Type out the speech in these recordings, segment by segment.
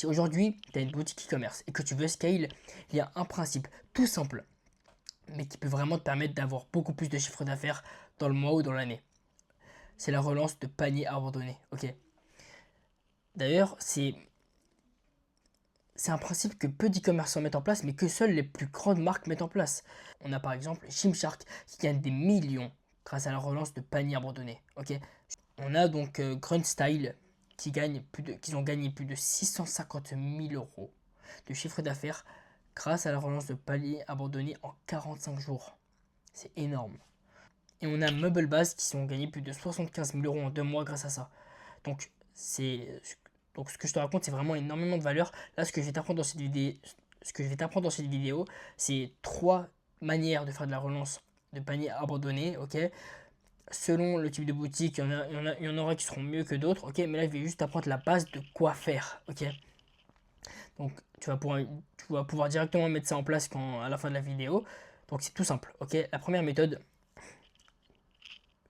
Si aujourd'hui, tu as une boutique e-commerce et que tu veux scale, il y a un principe tout simple, mais qui peut vraiment te permettre d'avoir beaucoup plus de chiffre d'affaires dans le mois ou dans l'année. C'est la relance de panier abandonné. Ok. D'ailleurs, c'est un principe que peu d'e-commerçants mettent en place, mais que seules les plus grandes marques mettent en place. On a par exemple Gymshark qui gagne des millions grâce à la relance de panier abandonné. Ok. On a donc Grunt Style qui ont gagné plus de 650 000 euros de chiffre d'affaires grâce à la relance de palier abandonné en 45 jours. C'est énorme. Et on a Meuble Base qui ont gagné plus de 75 000 euros en 2 mois grâce à ça. Donc, donc ce que je te raconte, c'est vraiment énormément de valeur. Là, ce que je vais t'apprendre dans cette vidéo, c'est 3 manières de faire de la relance de panier abandonné. Ok. Selon le type de boutique, il y en aura qui seront mieux que d'autres. Ok. Mais là, je vais juste t'apprendre la base de quoi faire. Ok. Donc tu vas pouvoir directement mettre ça en place à la fin de la vidéo. Donc c'est tout simple. Ok. La première méthode,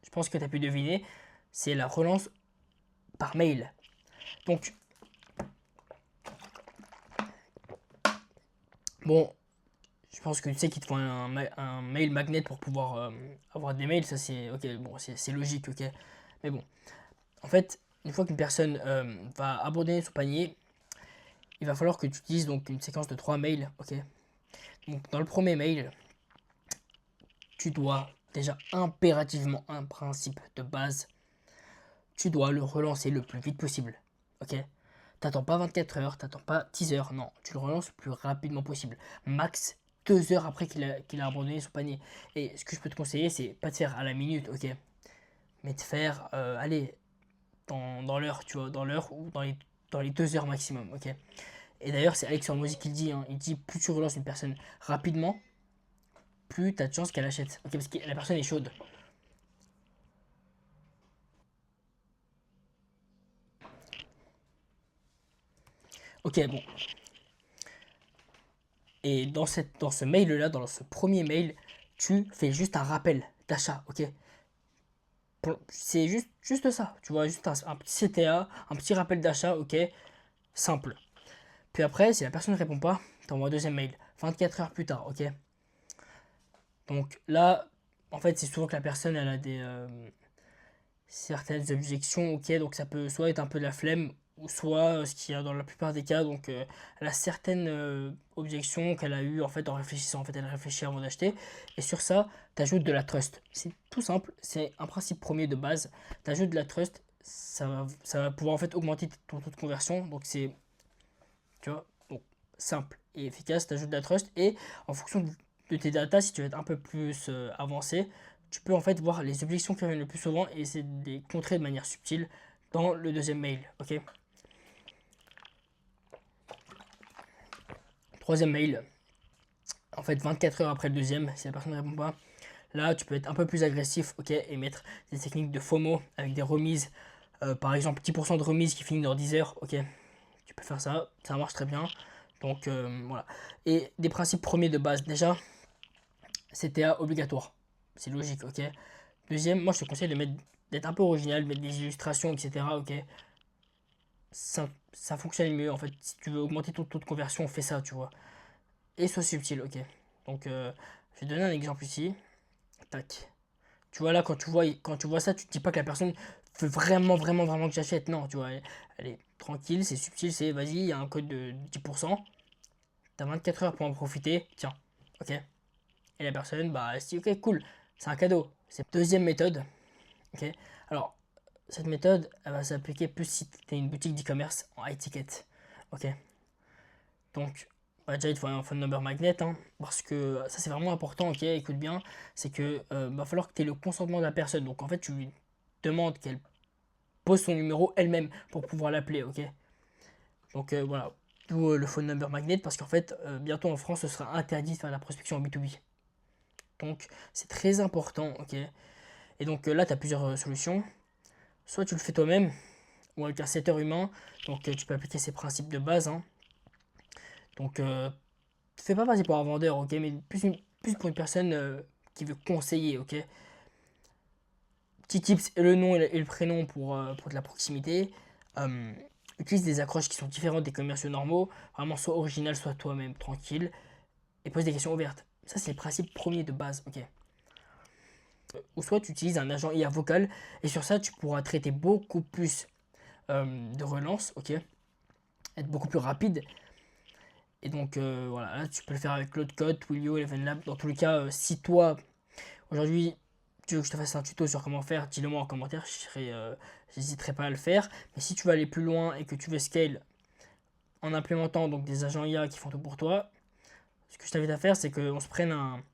je pense que tu as pu deviner, c'est la relance par mail. Donc, bon, je pense que tu sais qu'il te faut un mail magnet pour pouvoir avoir des mails. Ça, c'est ok, bon, c'est logique, ok. Mais bon, en fait, une fois qu'une personne va abandonner son panier, il va falloir que tu utilises donc une séquence de 3 mails, ok. Donc, dans le premier mail, tu dois déjà impérativement un principe de base. Tu dois le relancer le plus vite possible, ok. T'attends pas 24 heures, t'attends pas 10 heures, non, tu le relances le plus rapidement possible. Max 2 heures après qu'il a abandonné son panier. Et ce que je peux te conseiller, c'est pas de faire à la minute, ok, mais de faire, allez, dans l'heure, tu vois, dans l'heure ou dans les 2 heures maximum, ok. Et d'ailleurs, c'est Alex Hormozy qui le dit, hein, il dit plus tu relances une personne rapidement, plus t'as de chances qu'elle achète, ok, parce que la personne est chaude. Ok, bon. Et dans ce mail-là, dans ce premier mail, tu fais juste un rappel d'achat, ok. C'est juste ça, tu vois, juste un petit CTA, un petit rappel d'achat, ok, simple. Puis après, si la personne ne répond pas, tu envoies un deuxième mail, 24 heures plus tard, ok. Donc là, en fait, c'est souvent que la personne, elle a certaines objections, ok, donc ça peut soit être un peu de la flemme, ou soit ce qu'il y a dans la plupart des cas, donc elle a certaines objections qu'elle a eues en fait en réfléchissant, en fait elle réfléchit avant d'acheter, et sur ça, tu ajoutes de la trust. C'est tout simple, c'est un principe premier de base, tu ajoutes de la trust, ça va pouvoir en fait augmenter ton taux de conversion, donc c'est, tu vois, donc simple et efficace, tu ajoutes de la trust, et en fonction de tes datas, si tu veux être un peu plus avancé, tu peux en fait voir les objections qui reviennent le plus souvent et essayer de les contrer de manière subtile dans le deuxième mail. Ok. Troisième mail, en fait 24 heures après le deuxième, si la personne ne répond pas, là tu peux être un peu plus agressif, ok, et mettre des techniques de FOMO avec des remises, par exemple 10% de remise qui finit dans 10 heures, ok, tu peux faire ça, ça marche très bien. Donc voilà. Et des principes premiers de base, déjà, CTA obligatoire. C'est logique, ok. Deuxième, moi je te conseille d'être un peu original, de mettre des illustrations, etc. Ok. Ça fonctionne mieux en fait. Si tu veux augmenter ton taux de conversion, fais ça, tu vois. Et sois subtil, ok. Donc je vais te donner un exemple ici. Tac. Tu vois là, quand tu vois ça, tu te dis pas que la personne veut vraiment, vraiment, vraiment que j'achète. Non, tu vois, elle est tranquille, c'est subtil, c'est vas-y, il y a un code de 10%. T'as 24 heures pour en profiter. Tiens, ok. Et la personne, bah, elle se dit, ok, cool, c'est un cadeau. C'est deuxième méthode. Ok. Alors, cette méthode, elle va s'appliquer plus si tu es une boutique d'e-commerce en high ticket. Ok. Donc, bah, déjà, il te faut un phone number magnet, hein, parce que ça, c'est vraiment important. Ok, écoute bien. C'est que va falloir que tu aies le consentement de la personne. Donc, en fait, tu lui demandes qu'elle pose son numéro elle-même pour pouvoir l'appeler. Ok. Donc, voilà. D'où le phone number magnet, parce qu'en fait, bientôt en France, ce sera interdit de faire de la prospection en B2B. Donc, c'est très important. Ok. Et donc, là, tu as plusieurs solutions. Soit tu le fais toi-même, ou avec un setter humain. Donc tu peux appliquer ces principes de base, hein. Donc fais pas passer pour un vendeur, ok, mais plus pour une personne qui veut conseiller, ok. Petit tips, le nom et le prénom pour de la proximité. Euh, Utilise des accroches qui sont différentes des commerciaux normaux. Vraiment, soit original, soit toi-même, tranquille. Et pose des questions ouvertes. Ça, c'est le principe premier de base, ok. Ou soit tu utilises un agent IA vocal. Et sur ça, tu pourras traiter beaucoup plus de relance, ok. Être beaucoup plus rapide. Et donc, voilà, là, tu peux le faire avec Claude Code, Twilio, ElevenLab. Dans tous les cas, si toi, aujourd'hui, tu veux que je te fasse un tuto sur comment faire, dis-le moi en commentaire, j'hésiterai pas à le faire. Mais si tu veux aller plus loin et que tu veux scale en implémentant donc des agents IA qui font tout pour toi, ce que je t'invite à faire, c'est qu'on se prenne un...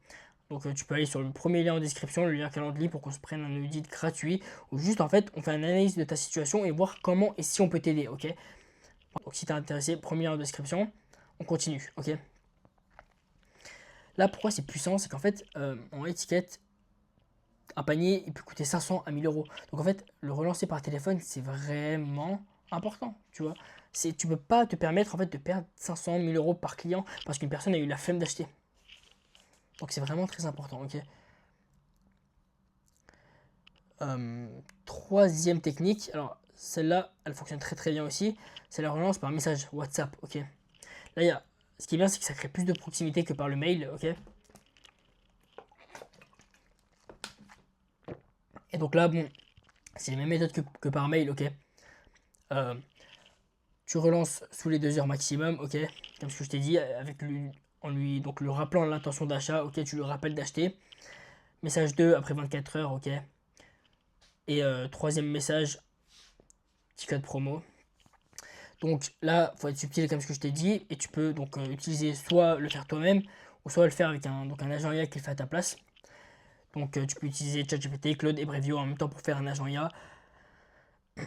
Donc tu peux aller sur le premier lien en description, le lien Calendly, pour qu'on se prenne un audit gratuit, où juste en fait, on fait une analyse de ta situation et voir comment et si on peut t'aider, ok. Donc si t'es intéressé, premier lien en description, on continue, ok. Là, pourquoi c'est puissant, c'est qu'en fait, en étiquette, un panier, il peut coûter 500 à 1000 euros. Donc en fait, le relancer par téléphone, c'est vraiment important, tu vois. Tu peux pas te permettre en fait de perdre 500 1000 euros par client parce qu'une personne a eu la flemme d'acheter. Donc c'est vraiment très important, ok. Troisième technique, alors celle-là, elle fonctionne très très bien aussi, c'est la relance par message WhatsApp, ok. Là, ce qui est bien, c'est que ça crée plus de proximité que par le mail, ok. Et donc là, bon, c'est les mêmes méthodes que par mail, ok. Tu relances sous les 2 heures maximum, ok. Comme ce que je t'ai dit, avec lui, en lui donc le rappelant l'intention d'achat, ok. Tu le rappelles d'acheter. Message 2 après 24 heures, ok. Et troisième message, petit code promo. Donc là, il faut être subtil comme ce que je t'ai dit. Et tu peux donc utiliser soit le faire toi-même, ou soit le faire avec un agent IA qui le fait à ta place. Donc tu peux utiliser ChatGPT, Claude et Brevio en même temps pour faire un agent IA.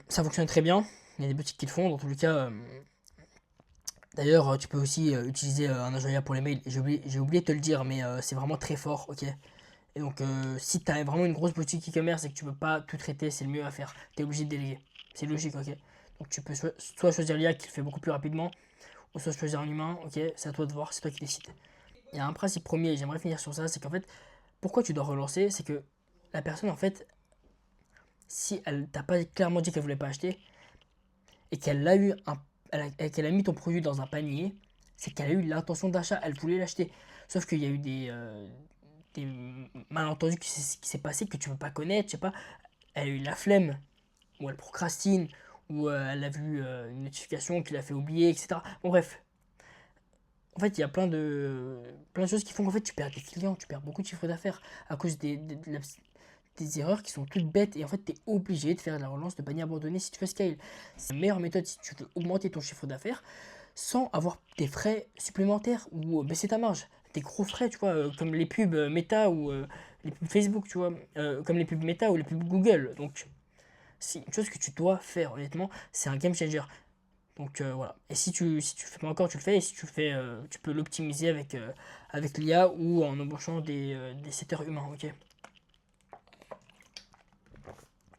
Ça fonctionne très bien. Il y a des boutiques qui le font. Dans tous les cas, d'ailleurs, tu peux aussi utiliser un agent IA pour les mails. J'ai oublié de te le dire, mais c'est vraiment très fort, ok. Et donc, si tu as vraiment une grosse boutique e-commerce et que tu peux pas tout traiter, c'est le mieux à faire. Tu es obligé de déléguer. C'est logique, ok. Donc, tu peux soit choisir l'IA qui le fait beaucoup plus rapidement, ou soit choisir un humain, ok. C'est à toi de voir, c'est toi qui décides. Il y a un principe premier, et j'aimerais finir sur ça, c'est qu'en fait, pourquoi tu dois relancer, c'est que la personne, en fait, si elle t'a pas clairement dit qu'elle voulait pas acheter, et qu'elle a eu qu'elle a mis ton produit dans un panier, c'est qu'elle a eu l'intention d'achat, elle voulait l'acheter. Sauf qu'il y a eu des malentendus qui s'est passé que tu ne peux pas connaître, je sais pas, elle a eu la flemme, ou elle procrastine, ou elle a vu une notification qui l'a fait oublier, etc. Bon bref, en fait il y a plein de choses qui font qu'en fait tu perds des clients, tu perds beaucoup de chiffre d'affaires à cause des erreurs qui sont toutes bêtes et en fait tu es obligé de faire de la relance de panier abandonné si tu veux scale. C'est la meilleure méthode si tu veux augmenter ton chiffre d'affaires sans avoir des frais supplémentaires ou baisser ta marge. Des gros frais, tu vois, comme les pubs Meta ou les pubs Facebook, tu vois, comme les pubs Meta ou les pubs Google. Donc, c'est une chose que tu dois faire, honnêtement, c'est un game changer. Donc voilà. Et si tu le fais pas encore, tu le fais. Et si tu le fais, tu peux l'optimiser avec l'IA ou en embauchant des setters humains, ok.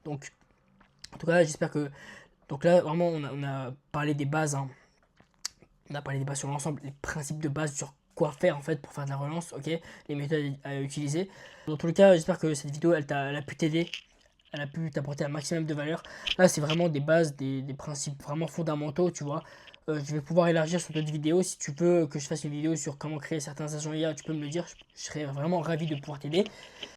Donc, en tout cas, j'espère que... Donc là, vraiment, on a parlé des bases, hein. On a parlé des bases sur l'ensemble, les principes de base sur quoi faire en fait pour faire de la relance, ok, les méthodes à utiliser. Dans tous les cas, j'espère que cette vidéo, elle a pu t'aider, elle a pu t'apporter un maximum de valeur. Là, c'est vraiment des bases, des principes vraiment fondamentaux, tu vois. Je vais pouvoir élargir sur d'autres vidéos. Si tu veux que je fasse une vidéo sur comment créer certains agents IA, tu peux me le dire. Je serais vraiment ravi de pouvoir t'aider.